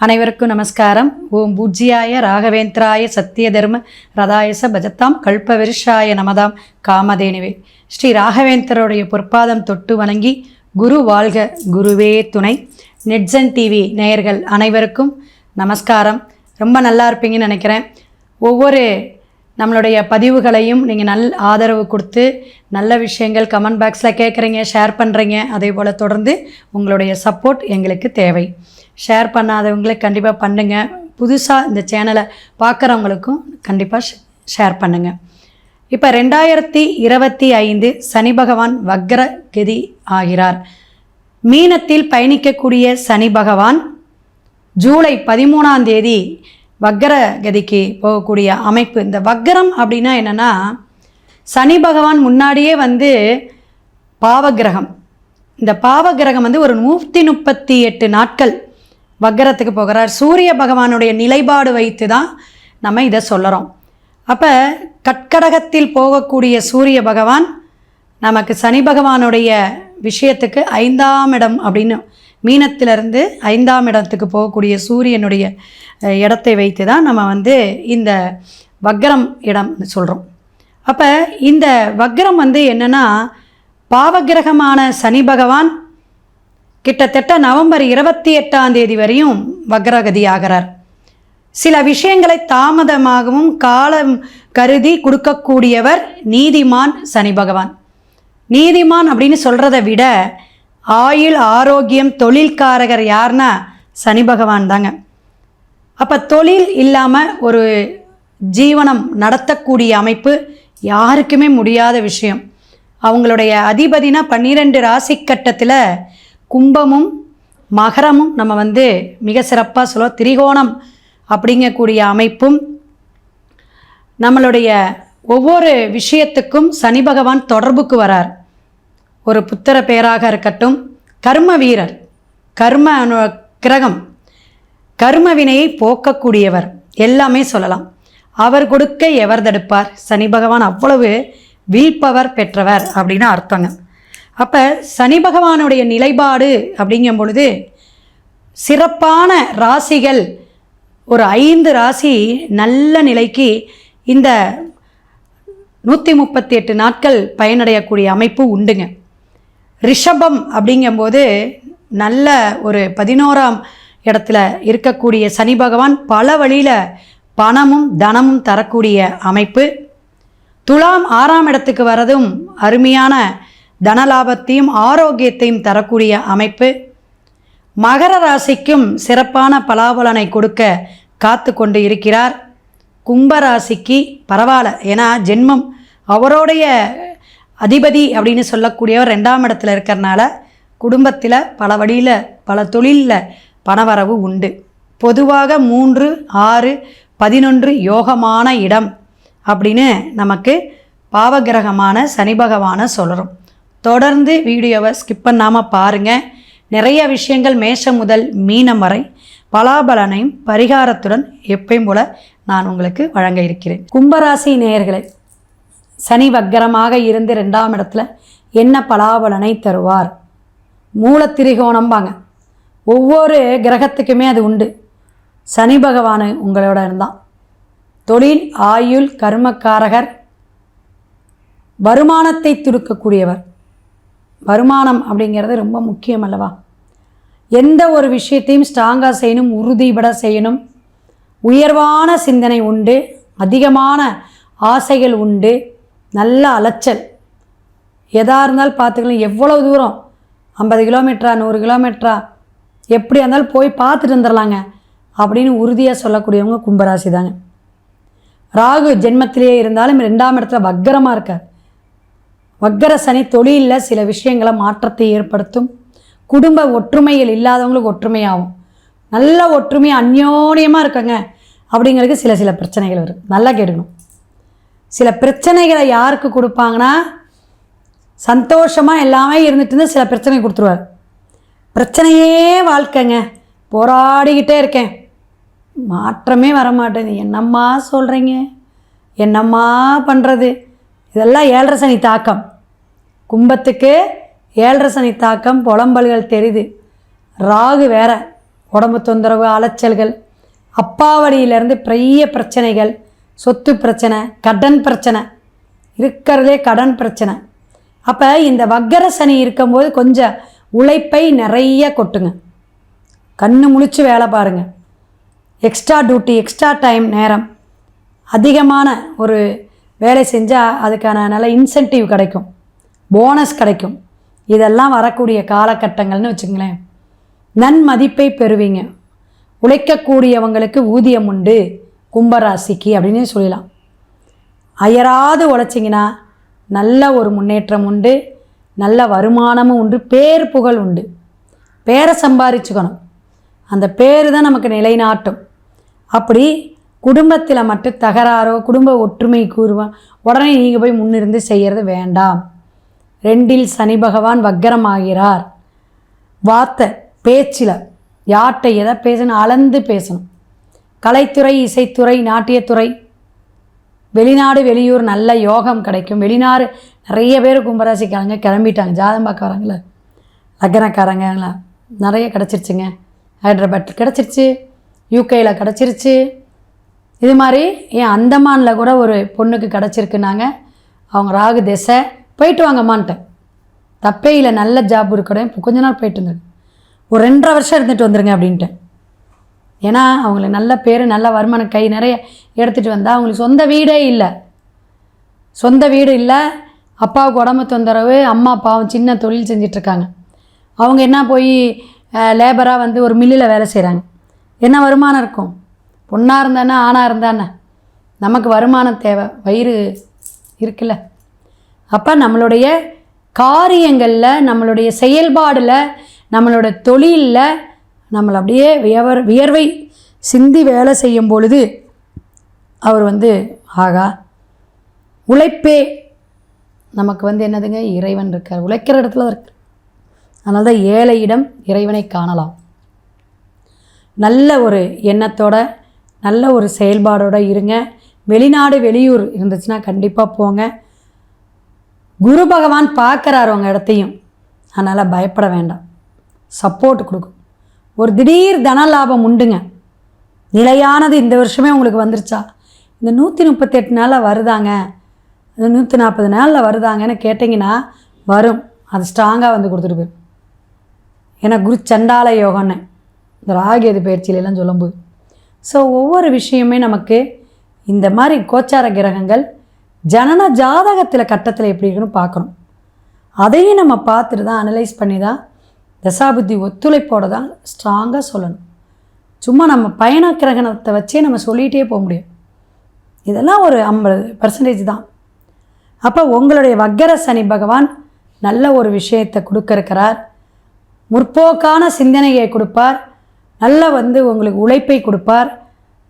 அனைவருக்கும் நமஸ்காரம். ஓம் பூஜ்யாய ராகவேந்திராய சத்திய தர்ம ரதாயச பஜத்தாம் கல்பவிருஷாய நமதாம் காமதேனுவே. ஸ்ரீ ராகவேந்தருடைய பொற்பாதம் தொட்டு வணங்கி குரு வாழ்க குருவே துணை. நெட்சன் டிவி நேயர்கள் அனைவருக்கும் நமஸ்காரம். ரொம்ப நல்லா இருப்பீங்கன்னு நினைக்கிறேன். ஒவ்வொரு நம்மளுடைய பதிவுகளையும் நீங்கள் ஆதரவு கொடுத்து நல்ல விஷயங்கள் கமெண்ட் பாக்ஸில் கேட்குறீங்க, ஷேர் பண்ணுறீங்க. அதே போல் தொடர்ந்து உங்களுடைய சப்போர்ட் எங்களுக்கு தேவை. ஷேர் பண்ணாதவங்களே கண்டிப்பாக பண்ணுங்கள். புதுசாக இந்த சேனலை பார்க்குறவங்களுக்கும் கண்டிப்பாக ஷேர் பண்ணுங்கள். இப்போ 2025 சனி பகவான் வக்ர கதி ஆகிறார். மீனத்தில் பயணிக்கக்கூடிய சனி பகவான் ஜூலை 13ஆம் தேதி வக்ர கதிக்கு போகக்கூடிய அமைப்பு. இந்த வக்ரம் அப்படின்னா என்னென்னா, சனி பகவான் முன்னாடியே பாவகிரகம். இந்த பாவகிரகம் ஒரு 138 நாட்கள் வக்ரத்துக்கு போகிறார். சூரிய பகவானுடைய நிலைப்பாடு வைத்து தான் நம்ம இதை சொல்கிறோம். அப்போ கட்கடகத்தில் போகக்கூடிய சூரிய பகவான் நமக்கு சனி பகவானுடைய விஷயத்துக்கு 5ஆம் இடம் அப்படின்னு, மீனத்திலிருந்து 5ஆம் இடத்துக்கு போகக்கூடிய சூரியனுடைய இடத்தை வைத்து தான் நம்ம இந்த வக்ரம் இடம் சொல்கிறோம். அப்போ இந்த வக்ரம் என்னென்னா, பாவகிரகமான சனி பகவான் கிட்டத்தட்ட நவம்பர் 28ஆம் தேதி வரையும் வக்ரகதி ஆகிறார். சில விஷயங்களை தாமதமாகவும் காலம் கருதி கொடுக்கக்கூடியவர் நீதிமான் சனி பகவான். நீதிமான் அப்படின்னு சொல்கிறத விட ஆயுள், ஆரோக்கியம், தொழில்காரகர் யார்னா சனி பகவான் தாங்க. அப்போ தொழில் இல்லாமல் ஒரு ஜீவனம் நடத்தக்கூடிய அமைப்பு யாருக்குமே முடியாத விஷயம். அவங்களுடைய அதிபதினா 12 ராசி கட்டத்தில் கும்பமும் மகரமும் நம்ம மிக சிறப்பாக சொல்லுவோம். திரிகோணம் அப்படிங்கக்கூடிய அமைப்பும் நம்மளுடைய ஒவ்வொரு விஷயத்துக்கும் சனி பகவான் தொடர்புக்கு வரார். ஒரு புத்திர பேராக இருக்கட்டும், கர்ம வீரர், கர்ம கிரகம், கர்ம வினையை போக்கக்கூடியவர் எல்லாமே சொல்லலாம். அவர் கொடுக்க எவர் தடுப்பார்? சனி பகவான் அவ்வளவு வில்பவர் பெற்றவர் அப்படின்னு அர்த்தங்க. அப்போ சனி பகவானுடைய நிலைப்பாடு அப்படிங்கும் பொழுது சிறப்பான ராசிகள் ஒரு 5 ராசி நல்ல நிலைக்கு இந்த 138 நாட்கள் பயனடையக்கூடிய அமைப்பு உண்டுங்க. ரிஷபம் அப்படிங்கும்போது நல்ல ஒரு 11ஆம் இடத்துல இருக்கக்கூடிய சனி பகவான் பல வழியில் பணமும் தனமும் தரக்கூடிய அமைப்பு. துலாம் 6ஆம் இடத்துக்கு வரதும் அருமையான தனலாபத்தையும் ஆரோக்கியத்தையும் தரக்கூடிய அமைப்பு. மகர ராசிக்கும் சிறப்பான பலாபலனை கொடுக்க காத்து கொண்டு இருக்கிறார். கும்பராசிக்கு பரவாயில்ல, ஏன்னா ஜென்மம் அவருடைய அதிபதி அப்படின்னு சொல்லக்கூடியவர் 2ஆம் இடத்துல இருக்கிறனால குடும்பத்தில் பல வழியில் பல தொழிலில் பணவரவு உண்டு. பொதுவாக 3, 6, 11 யோகமான இடம் அப்படின்னு நமக்கு பாவகிரகமான சனி பகவானை சொல்கிறோம். தொடர்ந்து வீடியோவை ஸ்கிப் பண்ணாமல் பாருங்கள். நிறைய விஷயங்கள் மேஷம் முதல் மீனம் வரை பலாபலனையும் பரிகாரத்துடன் எப்பயும் போல நான் உங்களுக்கு வழங்க இருக்கிறேன். கும்பராசி நேயர்களை, சனி வக்கரமாக இருந்து 2ஆம் இடத்துல என்ன பலாபலனை தருவார்? மூலத்திரிகோணம்பாங்க. ஒவ்வொரு கிரகத்துக்குமே அது உண்டு. சனி பகவான் உங்களோட இருந்தான். தொழில், ஆயுள், கர்மக்காரகர், வருமானத்தை துடுக்கக்கூடியவர். வருமானம் அப்படிங்கிறது ரொம்ப முக்கியம் அல்லவா? எந்த ஒரு விஷயத்தையும் ஸ்ட்ராங்காக செய்யணும், உறுதிபட செய்யணும். உயர்வான சிந்தனை உண்டு, அதிகமான ஆசைகள் உண்டு, நல்ல அலைச்சல். எதாக இருந்தாலும் பார்த்துக்கலாம். எவ்வளோ தூரம், 50 கிலோமீட்டரா 100 கிலோமீட்டரா, எப்படியா இருந்தாலும் போய் பார்த்துட்டு வந்துடலாங்க அப்படின்னு உறுதியாக சொல்லக்கூடியவங்க கும்பராசி தாங்க. ராகு ஜென்மத்திலேயே இருந்தாலும் 2ஆம் இடத்துல வக்கரமாக இருக்கார். வக்கர சனி தொழிலில் சில விஷயங்களை மாற்றத்தை ஏற்படுத்தும். குடும்ப ஒற்றுமையில் இல்லாதவங்களுக்கு ஒற்றுமையாகும். நல்ல ஒற்றுமையாக அந்யோன்யமாக இருக்காங்க அப்படிங்கிறதுக்கு சில பிரச்சனைகள் வரும். நல்லா கேட்கணும். சில பிரச்சனைகளை யாருக்கு கொடுப்பாங்கன்னா, சந்தோஷமாக எல்லாமே இருந்துட்டு இருந்தால் சில பிரச்சனை கொடுத்துருவார். பிரச்சனையே வாழ்க்கைங்க, போராடிக்கிட்டே இருக்கேன், மாற்றமே வரமாட்டேது, என்னம்மா சொல்கிறீங்க, என்னம்மா பண்ணுறது? இதெல்லாம் 7.5 சனி தாக்கம். கும்பத்துக்கு 7.5 சனி தாக்கம், புலம்பல்கள் தெரியுது. ராகு வேற உடம்பு தொந்தரவு, அலைச்சல்கள், அப்பா வழியிலேருந்து பெரிய பிரச்சனைகள், சொத்து பிரச்சனை, கடன் பிரச்சனை, இருக்கிறதே கடன் பிரச்சனை. அப்போ இந்த வக்கர சனி இருக்கும்போது கொஞ்சம் உழைப்பை நிறைய கொட்டுங்க. கண்ணு முழிச்சு வேலை பாருங்கள். எக்ஸ்ட்ரா டியூட்டி, எக்ஸ்ட்ரா டைம், நேரம் அதிகமான ஒரு வேலை செஞ்சால் அதுக்கான நல்ல இன்சென்டிவ் கிடைக்கும், போனஸ் கிடைக்கும். இதெல்லாம் வரக்கூடிய காலகட்டங்கள்னு வச்சுங்களேன். நன்மதிப்பை பெறுவீங்க. உழைக்கக்கூடியவங்களுக்கு ஊதியம் உண்டு கும்பராசிக்கு அப்படின்னு சொல்லலாம். அயராது உழைச்சிங்கன்னா நல்ல ஒரு முன்னேற்றம் உண்டு, நல்ல வருமானமும் உண்டு, பேர் புகழ் உண்டு. பேரை சம்பாரிச்சுக்கணும். அந்த பேர் தான் நமக்கு நிலைநாட்டும். அப்படி குடும்பத்தில் மட்டும் தகராறோ குடும்ப ஒற்றுமை கூறுவோம் உடனே நீங்கள் போய் முன்னிருந்து செய்கிறது வேண்டாம். 2இல் சனி பகவான் வக்கரமாகிறார். வார்த்தை பேச்சில் யார்கிட்ட எதை பேசணும் அளந்து பேசணும். கலைத்துறை, இசைத்துறை, நாட்டியத்துறை, வெளிநாடு வெளியூர் நல்ல யோகம் கிடைக்கும். வெளிநாடு நிறைய பேர் கும்பராசிக்காரங்க கிளம்பிட்டாங்க. ஜாதகம் பார்க்க வராங்கள லக்னக்காரங்களா நிறைய கிடச்சிருச்சுங்க. ஹைதராபாத் கிடச்சிருச்சு, யூகேயில் கிடச்சிருச்சு. இது மாதிரி ஏன் அந்தமானில் கூட ஒரு பொண்ணுக்கு கிடச்சிருக்குனாங்க. அவங்க ராகு திசை போயிட்டு வாங்கம்மான்ட்டேன். தப்பே இல்லை, நல்ல ஜாப் இருக்கணும். இப்போ கொஞ்ச நாள் போயிட்டு வந்துருங்க, ஒரு 2.5 வருஷம் இருந்துட்டு வந்துருங்க அப்படின்ட்டேன். ஏன்னா அவங்களுக்கு நல்ல பேர், நல்ல வருமானம், கை நிறைய எடுத்துகிட்டு வந்தால் அவங்களுக்கு சொந்த வீடே இல்லை. சொந்த வீடு இல்லை, அப்பாவுக்கு உடம்பு தொந்தரவு, அம்மா அப்பாவும் சின்ன தொழில் செஞ்சிட்ருக்காங்க. அவங்க என்ன போய் லேபராக வந்து ஒரு மில்லில் வேலை செய்கிறாங்க. என்ன வருமானம் இருக்கும்? பொண்ணாக இருந்தானே ஆணாக இருந்தானே நமக்கு வருமானம் தேவை, வயிறு இருக்குல்ல. அப்போ நம்மளுடைய காரியங்களில், நம்மளுடைய செயல்பாடில், நம்மளோட தொழிலில் நம்மளை அப்படியே வியர்வை சிந்தி வேலை செய்யும் பொழுது அவர் வந்து ஆகா உழைப்பே நமக்கு வந்து என்னதுங்க, இறைவன் இருக்கார், உழைக்கிற இடத்துல இருக்கு. அதனால தான் ஏழையிடம் இறைவனை காணலாம். நல்ல ஒரு எண்ணத்தோட, நல்ல ஒரு செயல்பாடோடு இருங்க. வெளிநாடு வெளியூர் இருந்துச்சுன்னா கண்டிப்பாக போங்க. குரு பகவான் பார்க்குறாரு உங்கள் இடத்தையும், அதனால் பயப்பட வேண்டாம். சப்போர்ட் கொடுக்கும். ஒரு திடீர் தன லாபம் உண்டுங்க. நிலையானது இந்த வருஷமே உங்களுக்கு வந்துருச்சா? இந்த 138 நாளில் வருதாங்க, இந்த 140 நாளில் வருதாங்கன்னு கேட்டிங்கன்னா வரும். அது ஸ்ட்ராங்காக வந்து கொடுத்துட்டு போயிடும். ஏன்னா குரு சண்டால யோகன்னு இந்த ராகேது பயிற்சியிலெல்லாம் சொல்லும்போது. ஸோ ஒவ்வொரு விஷயமே நமக்கு இந்த மாதிரி கோச்சார கிரகங்கள் ஜனன ஜாதகத்தில் கட்டத்தில் எப்படி இருக்குன்னு பார்க்கணும். அதையும் நம்ம பார்த்துட்டு தான் அனலைஸ் பண்ணி தான் தசாபுத்தி ஒத்துழைப்போடு தான் ஸ்ட்ராங்காக சொல்லணும். சும்மா நம்ம பயண கிரகணத்தை வச்சே நம்ம சொல்லிகிட்டே போக முடியும். இதெல்லாம் ஒரு 50% தான். அப்போ உங்களுடைய வக்கர சனி பகவான் நல்ல ஒரு விஷயத்தை கொடுக்க இருக்கிறார். முற்போக்கான சிந்தனையை கொடுப்பார். நல்ல வந்து உங்களுக்கு உழைப்பை கொடுப்பார்,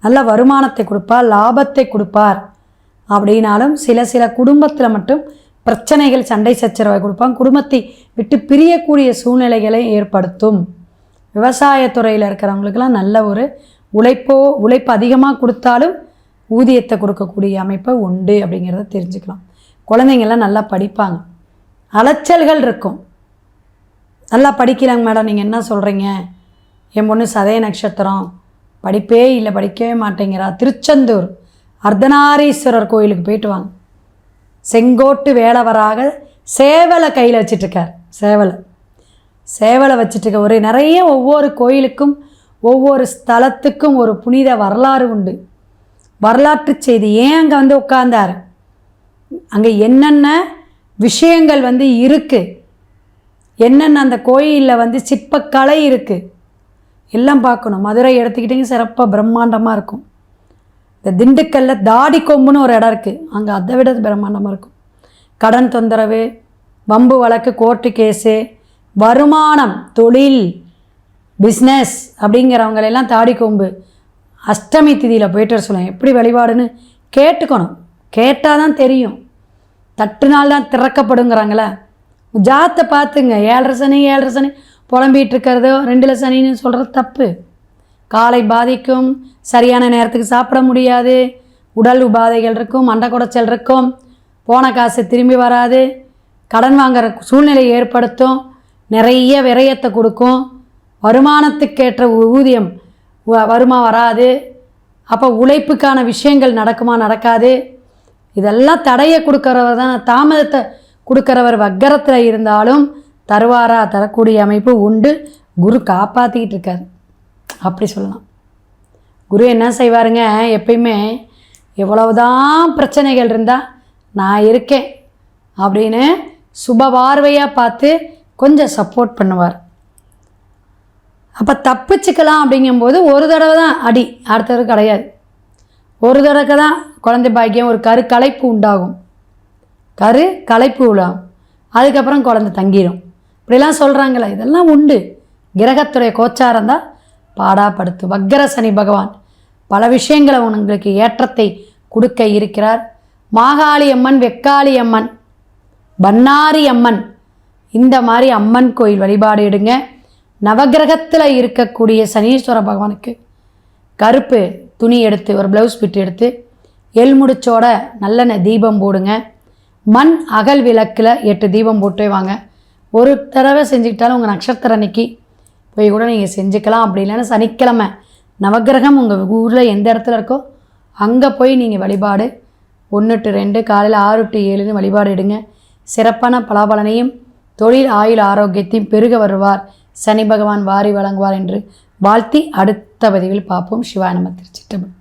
நல்ல வருமானத்தை கொடுப்பார், லாபத்தை கொடுப்பார். அப்படின்னாலும் சில குடும்பத்தில் மட்டும் பிரச்சனைகள், சண்டை சச்சரவை கொடுப்பாங்க. குடும்பத்தை விட்டு பிரியக்கூடிய சூழ்நிலைகளை ஏற்படுத்தும். விவசாயத்துறையில் இருக்கிறவங்களுக்கெல்லாம் நல்ல ஒரு உழைப்பு அதிகமாக கொடுத்தாலும் ஊதியத்தை கொடுக்கக்கூடிய அமைப்பை உண்டு அப்படிங்கிறத தெரிஞ்சுக்கலாம். குழந்தைங்கள்லாம் நல்லா படிப்பாங்க. அலைச்சல்கள் இருக்கும். நல்லா படிக்கலாங்க மேடம், நீங்கள் என்ன சொல்கிறீங்க? என் பொண்ணு சதய நட்சத்திரம், படிப்பே இல்லை, படிக்கவே மாட்டேங்கிறா. திருச்செந்தூர் அர்த்தநாரீஸ்வரர் கோயிலுக்கு போயிட்டு வாங்க. செங்கோட்டு வேலவராக சேவலை கையில் வச்சிட்ருக்கார். சேவலை வச்சிட்ருக்க ஒரு நிறைய ஒவ்வொரு கோயிலுக்கும் ஒவ்வொரு ஸ்தலத்துக்கும் ஒரு புனித வரலாறு உண்டு, வரலாற்று செய்தி. ஏன் அங்கே வந்து உட்கார்ந்தார், அங்கே என்னென்ன விஷயங்கள் வந்து இருக்குது, என்னென்ன அந்த கோயிலில் வந்து சிற்பக்கலை இருக்குது, எல்லாம் பார்க்கணும். மதுரை எடுத்துக்கிட்டிங்க சிறப்பாக பிரம்மாண்டமாக இருக்கும். இந்த திண்டுக்கல்லில் தாடி கொம்புன்னு ஒரு இடம் இருக்குது, அங்கே அதை விட பிரம்மாண்டமாக இருக்கும். கடன் தொந்தரவு, வம்பு வழக்கு, கோர்ட்டு கேஸு, வருமானம், தொழில், பிஸ்னஸ் அப்படிங்கிறவங்களெல்லாம் தாடி கொம்பு அஷ்டமி திதியில் போய்ட்டு வர சொல்லுவேன். எப்படி வழிபாடுன்னு கேட்டுக்கணும். கேட்டால் தான் தெரியும். தட்டுனால் தான் திறக்கப்படுங்கிறாங்களே. ஜாத்தை பார்த்துங்க. 7.5 சனி புலம்பிகிட்டு இருக்கிறதோ 2 சனின்னு சொல்கிறது தப்பு. காலை பாதிக்கும், சரியான நேரத்துக்கு சாப்பிட முடியாது, உடல் உபாதைகள் இருக்கும், மண்டை குடைச்சல் இருக்கும், போன காசு திரும்பி வராது, கடன் வாங்குற சூழ்நிலை ஏற்படுத்தும், நிறைய விரயத்தை கொடுக்கும், வருமானத்துக்கேற்ற ஊதியம் வருமா வராது. அப்போ உழைப்புக்கான விஷயங்கள் நடக்குமா நடக்காது. இதெல்லாம் தடையை கொடுக்குறவர் தான், தாமதத்தை கொடுக்குறவர் வக்கரத்தில் இருந்தாலும் தருவாரா, தரக்கூடிய அமைப்பு உண்டு. குரு காப்பாற்றிக்கிட்டு இருக்கார் அப்படி சொல்லலாம். குரு என்ன செய்வாருங்க, எப்பயுமே எவ்வளவுதான் பிரச்சனைகள் இருந்தால் நான் இருக்கேன் அப்படின்னு சுப பார்வையாக பார்த்து கொஞ்சம் சப்போர்ட் பண்ணுவார். அப்போ தப்பிச்சுக்கலாம் அப்படிங்கும்போது ஒரு தடவை தான் அடி, அடுத்தது கிடையாது. ஒரு தடவை தான் குழந்தை பாக்கியம், ஒரு கலைப்பு உண்டாகும், கலைப்பு உண்டாகும், அதுக்கப்புறம் குழந்தை தங்கிடும். இப்படிலாம் சொல்கிறாங்களே, இதெல்லாம் உண்டு. கிரகத்துடைய கோச்சாரம் தான் பாடாப்படுத்தும். வக்கர சனி பகவான் பல விஷயங்களை உங்களுக்கு ஏற்றத்தை கொடுக்க இருக்கிறார். மாகாளி அம்மன், வெக்காளி அம்மன், பன்னாரி அம்மன், இந்த மாதிரி அம்மன் கோயில் வழிபாடு எடுங்க. நவகிரகத்தில் இருக்கக்கூடிய சனீஸ்வர பகவானுக்கு கருப்பு துணி எடுத்து ஒரு ப்ளவுஸ் பிட்டு எடுத்து எல்முடிச்சோட நல்லெண்ணெய் தீபம் போடுங்க. மண் அகல் விளக்கில் 8 தீபம் போட்டு வாங்க. ஒரு தடவை செஞ்சுக்கிட்டாலும் உங்கள் நட்சத்திர அன்னைக்கு போய் கூட நீங்கள் செஞ்சுக்கலாம். அப்படி இல்லைன்னா சனிக்கிழமை நவகிரகம் உங்கள் ஊரில் எந்த இடத்துல இருக்கோ அங்கே போய் நீங்கள் வழிபாடு 1 to 2 காலையில் 6 to 7 வழிபாடு எடுங்க. சிறப்பான பலாபலனையும் தொழில் ஆயுள் ஆரோக்கியத்தையும் பெருக வருவார் சனி பகவான் வாரி வழங்குவார் என்று வாழ்த்தி அடுத்த பதிவில் பார்ப்போம். சிவாய நம. திருச்சிற்றம்பலம்.